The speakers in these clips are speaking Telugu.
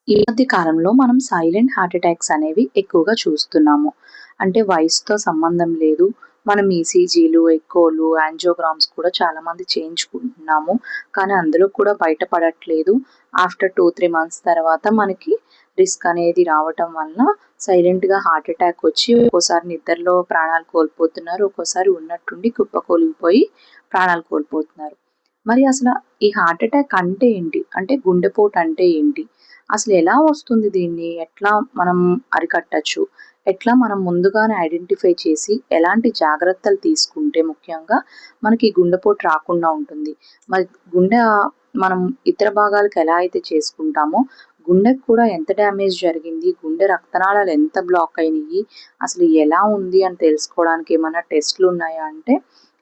ఈ మధ్య కాలంలో మనం సైలెంట్ హార్ట్ అటాక్స్ అనేవి ఎక్కువగా చూస్తున్నాము. అంటే వయసుతో సంబంధం లేదు. మనం ఈసీజీలు, ఎకోలు, యాంజియోగ్రామ్స్ కూడా చాలామంది చేయించుకుంటున్నాము. కానీ అందులో కూడా బయటపడట్లేదు. ఆఫ్టర్ 2, 3 మంత్స్ తర్వాత మనకి రిస్క్ అనేది రావటం వలన సైలెంట్‌గా హార్ట్ అటాక్ వచ్చి ఒక్కోసారి నిద్రలో ప్రాణాలు కోల్పోతున్నారు. ఒక్కోసారి ఉన్నట్టుండి కుప్పకూలిపోయి ప్రాణాలు కోల్పోతున్నారు. మరి అసలు ఈ హార్ట్ అటాక్ అంటే ఏంటి? అంటే గుండెపోటు అంటే ఏంటి? అసలు ఎలా వస్తుంది దీన్ని? ఎట్లా మనం అరికట్టొచ్చు? ఎట్లా మనం ముందుగానే ఐడెంటిఫై చేసి ఎలాంటి జాగ్రత్తలు తీసుకుంటే ముఖ్యంగా మనకి గుండెపోటు రాకుండా ఉంటుంది? మరి గుండె మనం ఇతర భాగాలకు ఎలా అయితే చేసుకుంటామో గుండెకు కూడా ఎంత డ్యామేజ్ జరిగింది? గుండె రక్తనాళాలు ఎంత బ్లాక్ అయినయి? అసలు ఎలా ఉంది అని తెలుసుకోవడానికి ఏమన్నా టెస్ట్‌లు ఉన్నాయా అంటే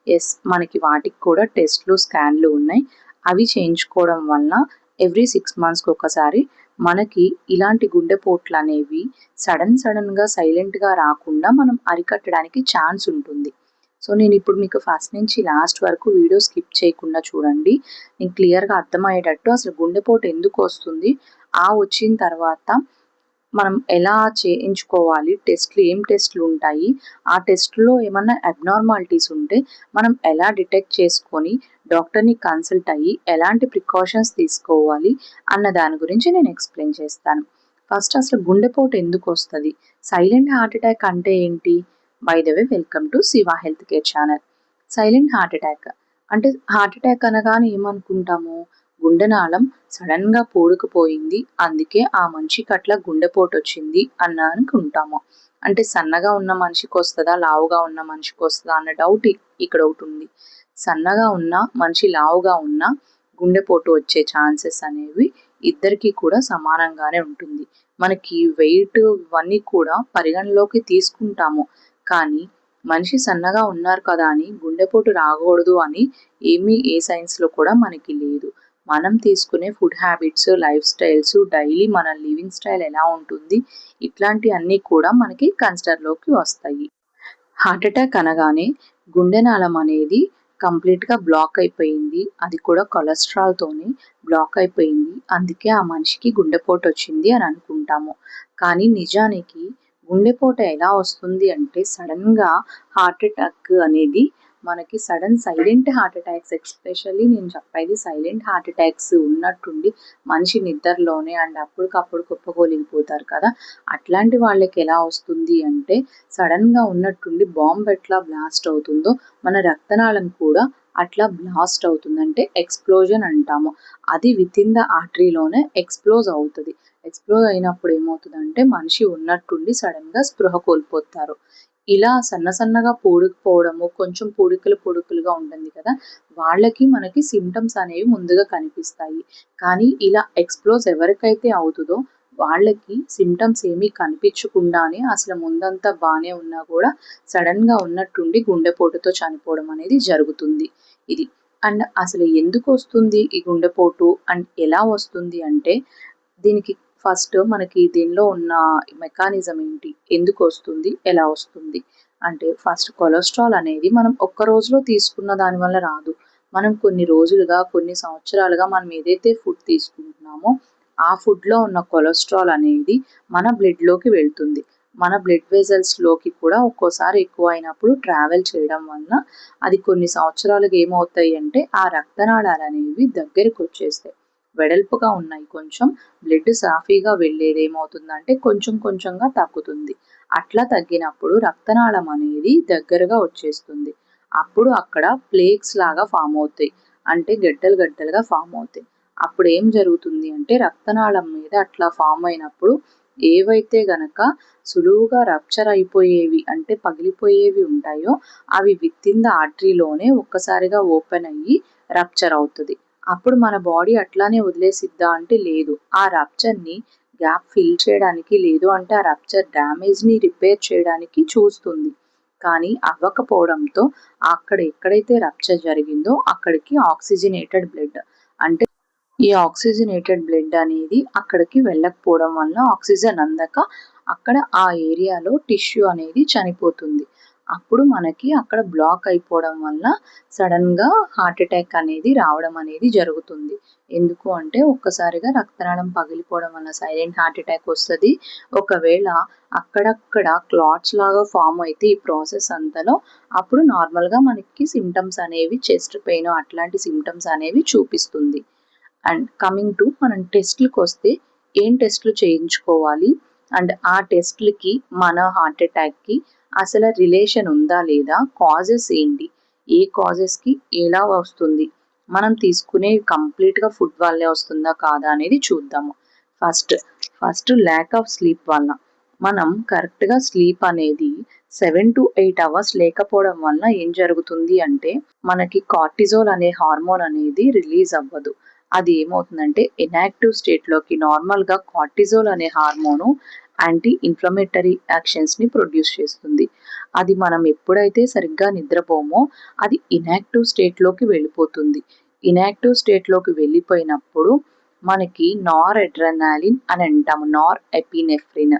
యెస్. మనకి వాటికి కూడా టెస్ట్‌లు, స్కాన్‌లు ఉన్నాయి. అవి చేయించుకోవడం వలన ఎవ్రీ 6 మంత్స్‌కి ఒకసారి మనకి ఇలాంటి గుండెపోట్లనేవి సడన్‌గా సైలెంట్‌గా రాకుండా మనం అరికట్టడానికి ఛాన్స్ ఉంటుంది. సో, నేనిప్పుడు మీకు ఫస్ట్ నుంచి లాస్ట్ వరకు వీడియో స్కిప్ చేయకుండా చూడండి. మీకు క్లియర్‌గా అర్థమయ్యేటట్టు అసలు గుండెపోటు ఎందుకొస్తుంది? వచ్చిన తర్వాత మనం ఎలా చేయించుకోవాలి? ఏం టెస్ట్‌లు ఉంటాయి? ఆ టెస్ట్‌లో ఏమన్నా అబ్నార్మాలిటీస్ ఉంటే మనం ఎలా డిటెక్ట్ చేసుకొని డాక్టర్‌ని కన్సల్ట్ అయ్యి ఎలాంటి ప్రికాషన్స్ తీసుకోవాలి అన్న దాని గురించి నేను ఎక్స్‌ప్లెయిన్ చేస్తాను. ఫస్ట్ అసలు గుండెపోటు ఎందుకొస్తది? సైలెంట్ హార్ట్ అటాక్ అంటే ఏంటి? By the way welcome to Shiva health care channel. Silent heart attack అంటే హార్ట్ అటాక్ అనగానే ఏమనుకుంటాము? గుండెనాళం సడన్‌గా పూడుకుపోయింది. అందుకే ఆ మనిషికట్లా గుండెపోటొచ్చింది అనుకుంటాము. అంటే సన్నగా ఉన్న మనిషికొస్తదా? లావుగా ఉన్న మనిషికొస్తదా? అన్న డౌట్ ఇక్కడొకటుంది. సన్నగా ఉన్న మనిషి లావుగా ఉన్నా గుండెపోటు వచ్చే ఛాన్సెస్ అనేవి ఇద్దరికీ కూడా సమానంగానే ఉంటుంది. మనకి వెయిట్ ఇవన్నీ కూడా పరిగణలోకి తీసుకుంటాము. కానీ మనిషి సన్నగా ఉన్నారు కదా అని గుండెపోటు రాకూడదు అని ఏ సైన్స్‌లో కూడా మనకి లేదు. మనం తీసుకునే food habits, life styles, daily మన లివింగ్ స్టైల్ ఎలా ఉంటుంది, ఇట్లాంటియన్నీ కూడా మనకి కన్సిడర్‌లోకి వస్తాయి. హార్ట్ అటాక్ అనగానే గుండెనాళం అనేది కంప్లీట్‌గా బ్లాక్ అయిపోయింది. అది కూడా కొలెస్ట్రాల్‌తోని బ్లాక్ అయిపోయింది. అందుకే ఆ మనిషికి గుండెపోటొచ్చింది అని అనుకుంటాము. కానీ నిజానికి గుండెపోటు ఎలా వస్తుంది అంటే సడెన్‌గా హార్ట్ అటాక్ అనేది మనకి సైలెంట్ హార్ట్ అటాక్స్ ఎస్పెషల్లీ నేను చెప్పేది సైలెంట్ హార్ట్ అటాక్స్ ఉన్నట్టుండి మనిషి నిద్రలోనే అండ్ అప్పటికప్పుడు కుప్పకూలిపోతారు కదా! అట్లాంటి వాళ్ళకి ఎలా వస్తుంది అంటే సడన్‌గా ఉన్నట్టుండి బాంబ్ ఎట్లా బ్లాస్ట్ అవుతుందో మన రక్తనాళం కూడా అట్లా బ్లాస్ట్ అవుతుంది. అంటే ఎక్స్‌ప్లోజన్ అంటాము. అది వితిన్ ద ఆర్టరీలోనే ఎక్స్‌ప్లోజ్ అవుతది. ఎక్స్‌ప్లోజ్ అయినప్పుడు ఏమవుతదంటే మనిషి ఉన్నట్టుండి సడెన్‌గా స్పృహ కోల్పోతారు. ఇలా సన్నగా పూడుకుపోవడము, కొంచెం పొడుకులుగా ఉంటుంది కదా! వాళ్ళకి మనకి సింప్టమ్స్ అనేవి ముందుగా కనిపిస్తాయి. కానీ ఇలా ఎక్స్‌ప్లోజ్ ఎవరికైతే అవుతదో వాళ్ళకి సింప్టమ్స్ ఏమీ కనిపించకుండానే అసలు ముందంతా బానే ఉన్నా కూడా సడన్‌గా ఉన్నట్టుండి గుండెపోటుతో చనిపోవడం అనేది జరుగుతుంది. ఇది. అండ్ అసలు ఎందుకొస్తుంది ఈ గుండెపోటు? అండ్ ఎలా వస్తుంది అంటే దీనికి ఫస్ట్ మనకి దీనిలో ఉన్న మెకానిజం ఏంటి? ఎందుకొస్తుంది? ఎలా వస్తుంది? అంటే ఫస్ట్ కొలెస్ట్రాల్ అనేది మనం ఒక్క రోజులో తీసుకున్న దాని వల్ల రాదు. మనం కొన్ని రోజులుగా, కొన్ని సంవత్సరాలుగా మనం ఏదైతే ఫుడ్ తీసుకుంటున్నామో ఆ ఫుడ్‌లో ఉన్న కొలెస్ట్రాల్ అనేది మన బ్లడ్‌లోకి వెళ్తుంది. మన బ్లడ్ వెసల్స్‌లోకి కూడా ఒక్కోసారి ఎక్కువైనప్పుడు ట్రావెల్ చేయడం వలన అది కొన్ని సంవత్సరాలుగా ఏమవుతాయి అంటే ఆ రక్తనాళాలనేవి దగ్గరికొచ్చేస్తాయి. వెడల్పుగా ఉన్నాయి కొంచెం. బ్లడ్ సాఫీగా వెళ్ళేది ఏమవుతుందంటే కొంచెంగా తగ్గుతుంది. అట్లా తగ్గినప్పుడు రక్తనాళం అనేది దగ్గరగా వచ్చేస్తుంది. అప్పుడు అక్కడ ప్లేక్స్ లాగా ఫార్మ్ అవుతాయి. అంటే గడ్డలుగా ఫార్మ్ అవుతాయి. అప్పుడేం జరుగుతుంది అంటే రక్తనాళం మీద అట్లా ఫార్మ్ అయినప్పుడు ఏవైతే గనక సులువుగా రప్చర్ అయిపోయేవి అంటే పగిలిపోయేవి ఉంటాయో అవి వితిన్ ద ఆర్టరీలోనే ఒక్కసారిగా ఓపెన్ అయ్యి రప్చర్ అవుతది. అప్పుడు మన బాడీ అట్లానే వదిలేసిద్దా అంటే లేదు. ఆ రప్చర్‌ని గ్యాప్ ఫిల్ చేయడానికి లేదు అంటే ఆ రప్చర్ డ్యామేజ్‌ని రిపేర్ చేయడానికి చూస్తుంది. కానీ అవ్వకపోవడంతో అక్కడ ఎక్కడైతే రప్చర్ జరిగిందో అక్కడికి ఆక్సిజనేటెడ్ బ్లడ్ అంటే ఈ ఆక్సిజనేటెడ్ బ్లడ్ అనేది అక్కడికి వెళ్ళకపోవడం వలన ఆక్సిజన్ అందక అక్కడ ఆ ఏరియాలో టిష్యూ అనేది చనిపోతుంది. అప్పుడు మనకి అక్కడ బ్లాక్ అయిపోవడం వల్ల సడన్గా హార్ట్ అటాక్ అనేది రావడం అనేది జరుగుతుంది. ఎందుకు అంటే ఒక్కసారిగా రక్తనాళం పగిలిపోవడం వల్ల సైలెంట్ హార్ట్ అటాక్ వస్తుంది. ఒకవేళ అక్కడక్కడ క్లాట్స్ లాగా ఫామ్ అయితే ఈ ప్రాసెస్ అంతలో అప్పుడు నార్మల్గా మనకి సిమ్టమ్స్ అనేవి చెస్ట్ పెయిన్ అట్లాంటి సిమ్టమ్స్ అనేవి చూపిస్తుంది. అండ్ కమింగ్ టు మనం టెస్ట్లకు వస్తే ఏం టెస్ట్లు చేయించుకోవాలి అండ్ ఆ టెస్ట్లకి మన హార్ట్ అటాక్కి అసలు రిలేషన్ ఉందా లేదా, కాజెస్ ఏంటి, ఏ కాజెస్కి ఎలా వస్తుంది, మనం తీసుకునే కంప్లీట్గా ఫుడ్ వల్లే వస్తుందా కాదా అనేది చూద్దాము. ఫస్ట్ ల్యాక్ ఆఫ్ స్లీప్ వల్ల మనం కరెక్ట్గా స్లీప్ అనేది 7 to 8 అవర్స్ లేకపోవడం వల్ల ఏం జరుగుతుంది అంటే మనకి కార్టిజోల్ అనే హార్మోన్ అనేది రిలీజ్ అవ్వదు. అది ఏమవుతుందంటే ఇన్యాక్టివ్ స్టేట్లోకి నార్మల్గా కార్టిజోల్ అనే హార్మోను యాంటీ ఇన్ఫ్లమేటరీ యాక్షన్స్ని ప్రొడ్యూస్ చేస్తుంది. అది మనం ఎప్పుడైతే సరిగ్గా నిద్రపోమో అది ఇన్యాక్టివ్ స్టేట్లోకి వెళ్ళిపోతుంది. ఇన్యాక్టివ్ స్టేట్లోకి వెళ్ళిపోయినప్పుడు మనకి నార్ అడ్రెనాలిన్ అని అంటాము, నార్ ఎపినెఫ్రిన్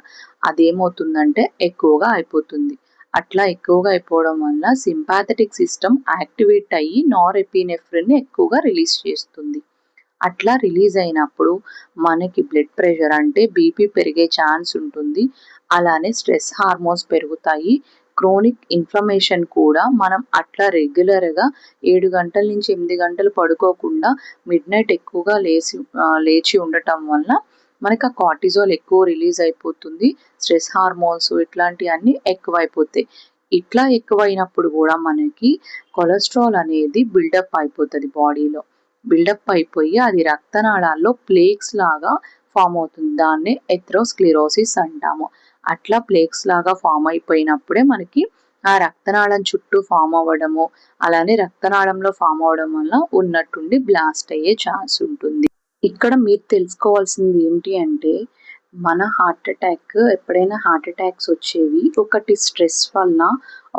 అదేమవుతుందంటే ఎక్కువగా అయిపోతుంది. అట్లా ఎక్కువగా అయిపోవడం వల్ల సింపాథెటిక్ సిస్టమ్ యాక్టివేట్ అయ్యి నార్ ఎపినెఫ్రిన్ ఎక్కువగా రిలీజ్ చేస్తుంది. అట్లా రిలీజ్ అయినప్పుడు మనకి బ్లడ్ ప్రెషర్ అంటే బీపీ పెరిగే ఛాన్స్ ఉంటుంది. అలానే స్ట్రెస్ హార్మోన్స్ పెరుగుతాయి. క్రోనిక్ ఇన్ఫ్లమేషన్ కూడా మనం అట్లా రెగ్యులర్గా 7 గంటల నుంచి 8 గంటలు పడుకోకుండా మిడ్ నైట్ ఎక్కువగా లేచి ఉండటం వల్ల మనకి ఆ కార్టిజోల్ ఎక్కువ రిలీజ్ అయిపోతుంది. స్ట్రెస్ హార్మోన్స్ ఇట్లాంటివన్నీ ఎక్కువైపోతాయి. ఇట్లా ఎక్కువైనప్పుడు కూడా మనకి కొలెస్ట్రాల్ అనేది బిల్డప్ అయిపోతుంది బాడీలో. బిల్డప్ అయిపోయి అది రక్తనాళాల్లో ప్లేక్స్ లాగా ఫామ్ అవుతుంది. దాన్నే ఎథెరోస్క్లెరోసిస్ అంటాము. అట్లా ప్లేక్స్ లాగా ఫామ్ అయిపోయినప్పుడే మనకి ఆ రక్తనాళం చుట్టూ ఫామ్ అవ్వడము, అలానే రక్తనాళంలో ఫామ్ అవ్వడం వల్ల ఉన్నట్టుండి బ్లాస్ట్ అయ్యే ఛాన్స్ ఉంటుంది. ఇక్కడ మీరు తెలుసుకోవాల్సింది ఏంటి అంటే మన హార్ట్ అటాక్ ఎప్పుడైనా హార్ట్ అటాక్స్ వచ్చేవి ఒకటి స్ట్రెస్ వల్ల,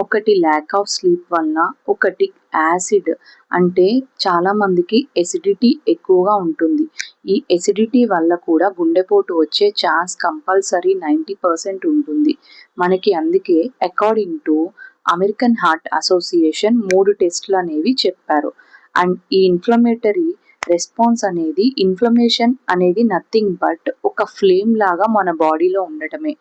ఒకటి ల్యాక్ ఆఫ్ స్లీప్ వల్ల, ఒకటి యాసిడ్ అంటే చాలా మందికి ఎసిడిటీ ఎక్కువగా ఉంటుంది. ఈ ఎసిడిటీ వల్ల కూడా గుండెపోటు వచ్చే ఛాన్స్ కంపల్సరీ 90% ఉంటుంది మనకి. అందుకే according to American heart association 3 టెస్ట్లు అనేవి చెప్పారు. అండ్ ఈ ఇన్ఫ్లమేటరీ రెస్పాన్స్ అనేది, ఇన్ఫ్లమేషన్ అనేది నథింగ్ బట్ ఒక ఫ్లేమ్ లాగా మన బాడీలో ఉండటమే.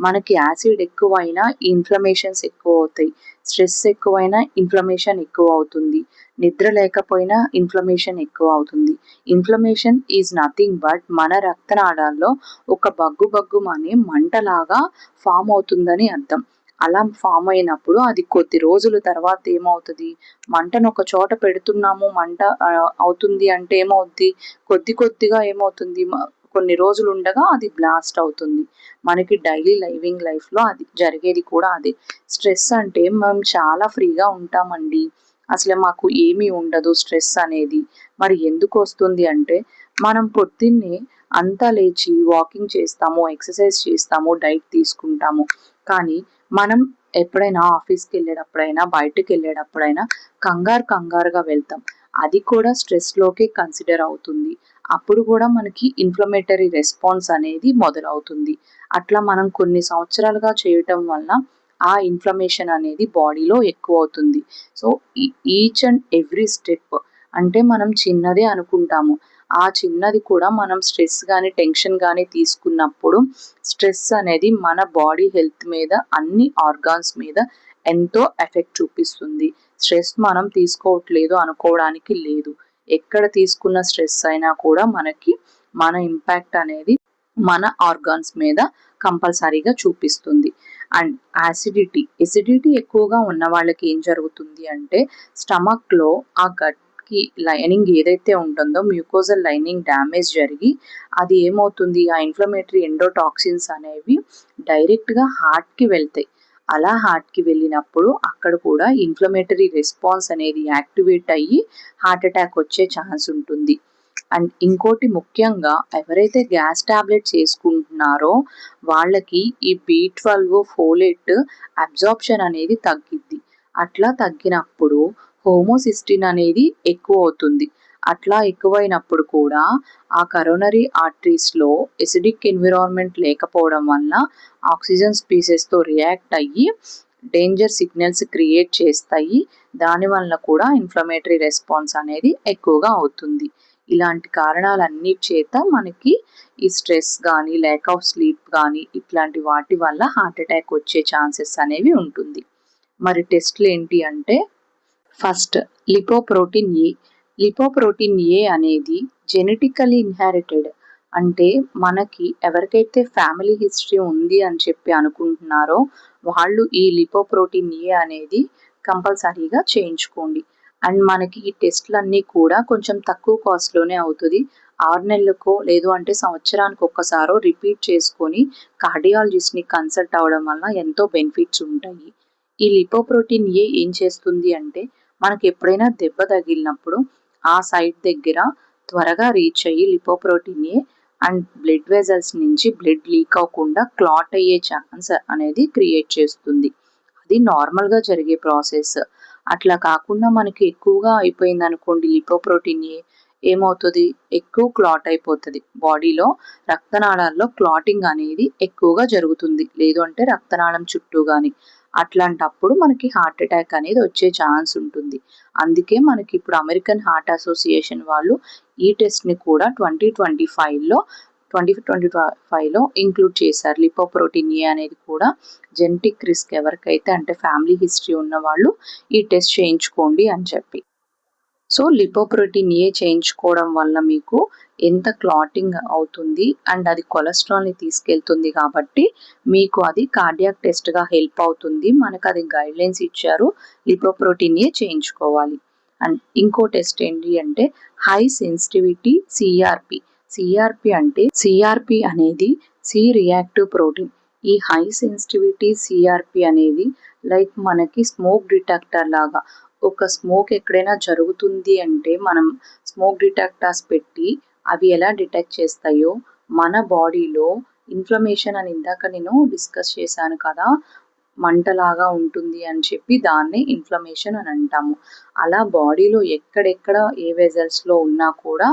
మనకి యాసిడ్ ఎక్కువైనా ఇన్ఫ్లమేషన్స్ ఎక్కువ అవుతాయి, స్ట్రెస్ ఎక్కువైనా ఇన్ఫ్లమేషన్ ఎక్కువ అవుతుంది, నిద్ర లేకపోయినా ఇన్ఫ్లమేషన్ ఎక్కువ అవుతుంది. ఇన్ఫ్లమేషన్ ఈజ్ నథింగ్ బట్ మన రక్తనాళాల్లో ఒక బగ్గుమనే మంటలాగా ఫామ్ అవుతుందని అర్థం. అలా ఫామ్ అయినప్పుడు అది కొద్ది రోజుల తర్వాత ఏమవుతుంది, మంటను ఒక చోట పెడుతున్నాము మంట అవుతుంది అంటే ఏమవుద్ది, కొద్దిగా ఏమవుతుంది, కొన్ని రోజులు ఉండగా అది బ్లాస్ట్ అవుతుంది. మనకి డైలీ లైఫ్లో అది జరిగేది కూడా అదే. స్ట్రెస్ అంటే మనం చాలా ఫ్రీగా ఉంటామండి, అసలు మాకు ఏమీ ఉండదు స్ట్రెస్ అనేది. మరి ఎందుకు వస్తుంది అంటే మనం పొద్దున్నే అంతా లేచి వాకింగ్ చేస్తాము, ఎక్సర్సైజ్ చేస్తాము, డైట్ తీసుకుంటాము. కానీ మనం ఎప్పుడైనా ఆఫీస్కి వెళ్ళేటప్పుడైనా బయటకు వెళ్ళేటప్పుడైనా కంగారుగా వెళ్తాం. అది కూడా స్ట్రెస్లోకే కన్సిడర్ అవుతుంది. అప్పుడు కూడా మనకి ఇన్ఫ్లమేటరీ రెస్పాన్స్ అనేది మొదలవుతుంది. అట్లా మనం కొన్ని సంవత్సరాలుగా చేయటం వల్ల ఆ ఇన్ఫ్లమేషన్ అనేది బాడీలో ఎక్కువ అవుతుంది. So each and every step అంటే మనం చిన్నదే అనుకుంటాము, ఆ చిన్నది కూడా మనం స్ట్రెస్ కానీ టెన్షన్ కానీ తీసుకున్నప్పుడు స్ట్రెస్ అనేది మన బాడీ హెల్త్ మీద, అన్ని ఆర్గాన్స్ మీద ఎంతో ఎఫెక్ట్ చూపిస్తుంది. స్ట్రెస్ మనం తీసుకోవట్లేదు అనుకోవడానికి లేదు. ఎక్కడ తీసుకున్న స్ట్రెస్ అయినా కూడా మనకి మన ఇంపాక్ట్ అనేది మన ఆర్గాన్స్ మీద కంపల్సరీగా చూపిస్తుంది. అండ్ ఎసిడిటీ ఎక్కువగా ఉన్న వాళ్ళకి ఏం జరుగుతుంది అంటే స్టమక్లో ఆ గట్కి లైనింగ్ ఏదైతే ఉంటుందో మ్యూకోజల్ లైనింగ్ డ్యామేజ్ జరిగి అది ఏమవుతుంది, ఆ ఇన్ఫ్లమేటరీ ఎండోటాక్సిన్స్ అనేవి డైరెక్ట్గా హార్ట్కి వెళ్తాయి. అలా హార్ట్కి వెళ్ళినప్పుడు అక్కడ కూడా ఇన్ఫ్లమేటరీ రెస్పాన్స్ అనేది యాక్టివేట్ అయ్యి హార్ట్ అటాక్ వచ్చే ఛాన్స్ ఉంటుంది. అండ్ ఇంకోటి ముఖ్యంగా ఎవరైతే గ్యాస్ టాబ్లెట్స్ వేసుకుంటున్నారో వాళ్ళకి ఈ B12 ఫోలేట్ అబ్జార్ప్షన్ అనేది తగ్గిద్ది. అట్లా తగ్గినప్పుడు హోమోసిస్టిన్ అనేది ఎక్కువ అవుతుంది. అట్లా ఎక్కువైనప్పుడు కూడా ఆ కరోనరీ ఆర్టరీస్లో ఎసిడిక్ ఎన్విరాన్మెంట్ లేకపోవడం వల్ల ఆక్సిజన్ స్పీసెస్తో రియాక్ట్ అయ్యి డేంజర్ సిగ్నల్స్ క్రియేట్ చేస్తాయి. దానివల్ల కూడా ఇన్ఫ్లమేటరీ రెస్పాన్స్ అనేది ఎక్కువగా అవుతుంది. ఇలాంటి కారణాలన్నిటి చేత మనకి ఈ స్ట్రెస్ కానీ, ల్యాక్ ఆఫ్ స్లీప్ కానీ ఇట్లాంటి వాటి వల్ల హార్ట్ అటాక్ వచ్చే ఛాన్సెస్ అనేవి ఉంటుంది. మరి టెస్ట్లు ఏంటి అంటే, ఫస్ట్ లిపోప్రోటీన్ ఏ. లిపోప్రోటీన్ ఏ అనేది జెనెటికలీ ఇన్హెరిటెడ్, అంటే మనకి ఎవరికైతే ఫ్యామిలీ హిస్టరీ ఉంది అని చెప్పి అనుకుంటున్నారో వాళ్ళు ఈ లిపోప్రోటీన్ ఏ అనేది కంపల్సరీగా చేయించుకోండి. అండ్ మనకి ఈ టెస్ట్లన్నీ కూడా కొంచెం తక్కువ కాస్ట్లోనే అవుతుంది. 6 నెలలకో లేదు అంటే సంవత్సరానికి ఒక్కసారో రిపీట్ చేసుకొని కార్డియాలజిస్ట్ని కన్సల్ట్ అవ్వడం వల్ల ఎంతో బెనిఫిట్స్ ఉంటాయి. ఈ లిపోప్రోటీన్ ఏ ఏం చేస్తుంది అంటే, మనకి ఎప్పుడైనా దెబ్బ తగిలినప్పుడు ఆ సైట్ దగ్గర త్వరగా రీచ్ అయ్యి lipoprotein A and blood vessels నుంచి బ్లడ్ లీక్ అవ్వకుండా క్లాట్ అయ్యే ఛాన్స్ అనేది క్రియేట్ చేస్తుంది. అది నార్మల్గా జరిగే ప్రాసెస్. అట్లా కాకుండా మనకి ఎక్కువగా అయిపోయింది అనుకోండి లిపోప్రోటీన్ ఏ, ఏమవుతుంది, ఎక్కువ క్లాట్ అయిపోతుంది బాడీలో. రక్తనాళాల్లో క్లాటింగ్ అనేది ఎక్కువగా జరుగుతుంది, లేదు అంటే రక్తనాళం చుట్టూ కానీ. అట్లాంటప్పుడు మనకి హార్ట్ అటాక్ అనేది వచ్చే ఛాన్స్ ఉంటుంది. అందుకే మనకి ఇప్పుడు అమెరికన్ హార్ట్ అసోసియేషన్ వాళ్ళు ఈ టెస్ట్ని కూడా 2025లో ఇంక్లూడ్ చేశారు. లిపోప్రోటీన్ ఏ అనేది కూడా జెనెటిక్ రిస్క్ ఎవరికైతే అంటే ఫ్యామిలీ హిస్టరీ ఉన్న వాళ్ళు ఈ టెస్ట్ చేయించుకోండి అని చెప్పి. సో లిపోప్రోటీన్ ఏ చేయించుకోవడం వల్ల మీకు ఎంత క్లాటింగ్ అవుతుంది అండ్ అది కొలెస్ట్రాల్ని తీసుకెళ్తుంది కాబట్టి మీకు అది కార్డియాక్ టెస్ట్గా హెల్ప్ అవుతుంది. మనకు అది గైడ్లైన్స్ ఇచ్చారు, లిపోప్రోటీన్ ఏ చేయించుకోవాలి. అండ్ ఇంకో టెస్ట్ ఏంటి అంటే హై సెన్సిటివిటీ సిఆర్పి. సిఆర్పి అనేది సి రియాక్టివ్ ప్రోటీన్. ఈ హై సెన్సిటివిటీ సిఆర్పి అనేది లైక్ మనకి స్మోక్ డిటెక్టర్ లాగా. ఒక స్మోక్ ఎక్కడైనా జరుగుతుంది అంటే మనం స్మోక్ డిటెక్టర్స్ పెట్టి అవి ఎలా డిటెక్ట్ చేస్తాయో మన బాడీలో ఇన్ఫ్లమేషన్ అని ఇందాక నేను డిస్కస్ చేశాను కదా, మంటలాగా ఉంటుంది అని చెప్పి దాన్నే ఇన్ఫ్లమేషన్ అని అంటాము. అలా బాడీలో ఎక్కడెక్కడ ఏ వెజల్స్లో ఉన్నా కూడా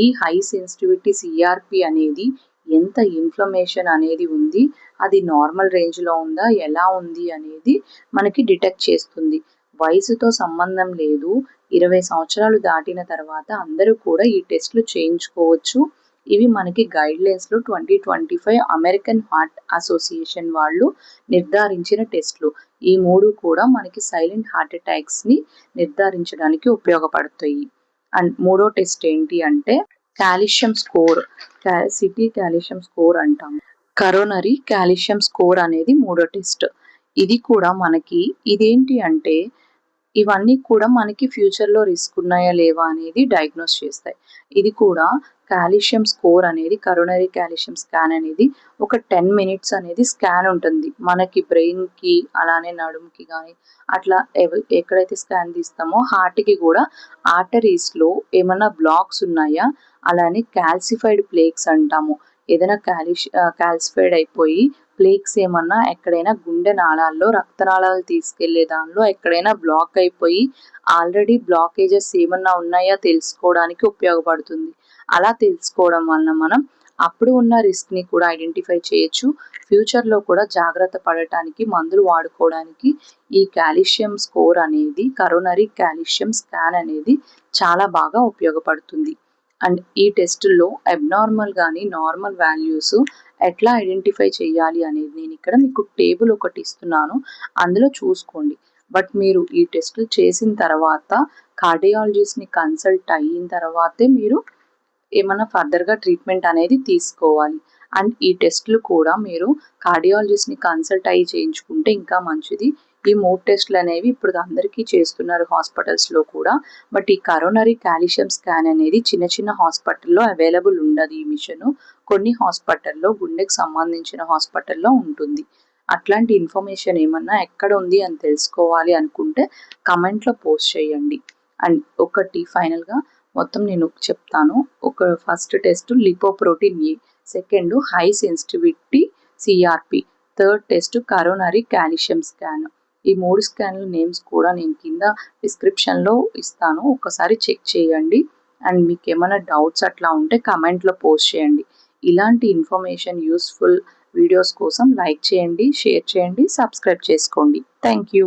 ఈ హై సెన్సిటివిటీ సిఆర్పి అనేది ఎంత ఇన్ఫ్లమేషన్ అనేది ఉంది, అది నార్మల్ రేంజ్లో ఉందా ఎలా ఉంది అనేది మనకి డిటెక్ట్ చేస్తుంది. వయసుతో సంబంధం లేదు, 20 సంవత్సరాలు దాటిన తర్వాత అందరూ కూడా ఈ టెస్ట్లు చేయించుకోవచ్చు. ఇవి మనకి గైడ్లైన్స్లో 2025 అమెరికన్ హార్ట్ అసోసియేషన్ వాళ్ళు నిర్ధారించిన టెస్ట్లు. ఈ 3 కూడా మనకి సైలెంట్ హార్ట్ అటాక్స్ని నిర్ధారించడానికి ఉపయోగపడతాయి. అండ్ మూడో టెస్ట్ ఏంటి అంటే calcium score, city calcium score అంటాము. కరోనరీ కాల్షియం స్కోర్ అనేది మూడో టెస్ట్. ఇది కూడా మనకి ఇదేంటి అంటే ఇవన్నీ కూడా మనకి ఫ్యూచర్లో రిస్క్ ఉన్నాయా లేవా అనేది డయాగ్నోస్ చేస్తాయి. ఇది కూడా కాల్షియం స్కోర్ అనేది కరోనరీ కాల్షియం స్కాన్ అనేది ఒక 10 మినిట్స్ అనేది స్కాన్ ఉంటుంది. మనకి బ్రెయిన్కి అలానే నడుముకి కానీ అట్లా ఎక్కడైతే స్కాన్ తీస్తామో హార్ట్కి కూడా ఆర్టరీస్లో ఏమన్నా బ్లాక్స్ ఉన్నాయా, అలానే కాల్సిఫైడ్ ప్లేక్స్ అంటాము. ఏదైనా కాల్సిఫైడ్ అయిపోయి ప్లేక్స్ ఏమన్నా ఎక్కడైనా గుండె నాళాల్లో రక్తనాళాలు తీసుకెళ్లే దానిలో ఎక్కడైనా బ్లాక్ అయిపోయి ఆల్రెడీ బ్లాకేజెస్ ఏమన్నా ఉన్నాయా తెలుసుకోవడానికి ఉపయోగపడుతుంది. అలా తెలుసుకోవడం వలన మనం అప్పుడు ఉన్న రిస్క్ని కూడా ఐడెంటిఫై చేయొచ్చు. ఫ్యూచర్లో కూడా జాగ్రత్త పడటానికి మందులు వాడుకోవడానికి ఈ కాల్షియం స్కోర్ అనేది కరోనరీ కాల్షియం స్కాన్ అనేది చాలా బాగా ఉపయోగపడుతుంది. అండ్ ఈ టెస్టుల్లో అబ్నార్మల్ కానీ నార్మల్ వాల్యూస్ ఎట్లా ఐడెంటిఫై చేయాలి అనేది నేను ఇక్కడ మీకు టేబుల్ ఒకటి ఇస్తున్నాను, అందులో చూసుకోండి. బట్ మీరు ఈ టెస్టులు చేసిన తర్వాత కార్డియాలజిస్ట్ని కన్సల్ట్ అయిన తర్వాతే మీరు ఏమైనా ఫర్దర్గా ట్రీట్మెంట్ అనేది తీసుకోవాలి. అండ్ ఈ టెస్టులు కూడా మీరు కార్డియాలజిస్ట్ని కన్సల్ట్ అయ్యి చేయించుకుంటే ఇంకా మంచిది. ఈ 3 టెస్టులు అనేవి ఇప్పుడు అందరికీ చేస్తున్నారు హాస్పిటల్స్లో కూడా. బట్ ఈ కరోనరీ కాల్షియం స్కాన్ అనేది చిన్న చిన్న హాస్పిటల్లో అవైలబుల్ ఉండదు. ఈ మిషను కొన్ని హాస్పిటల్లో, గుండెకి సంబంధించిన హాస్పిటల్లో ఉంటుంది. అట్లాంటి ఇన్ఫర్మేషన్ ఏమన్నా ఎక్కడ ఉంది అని తెలుసుకోవాలి అనుకుంటే కమెంట్లో పోస్ట్ చేయండి. అండ్ ఒకటి ఫైనల్గా మొత్తం నేను చెప్తాను. ఒక first test lipoprotein A, second high sensitivity CRP, third test coronary calcium scan. ఈ 3 స్కాన్ల నేమ్స్ కూడా నేను కింద డిస్క్రిప్షన్లో ఇస్తాను, ఒకసారి చెక్ చేయండి. అండ్ మీకు ఏమైనా డౌట్స్ అట్లా ఉంటే కమెంట్లో పోస్ట్ చేయండి. ఇలాంటి ఇన్ఫర్మేషన్ యూస్ఫుల్ వీడియోస్ కోసం లైక్ చేయండి, షేర్ చేయండి, సబ్స్క్రైబ్ చేసుకోండి. Thank you.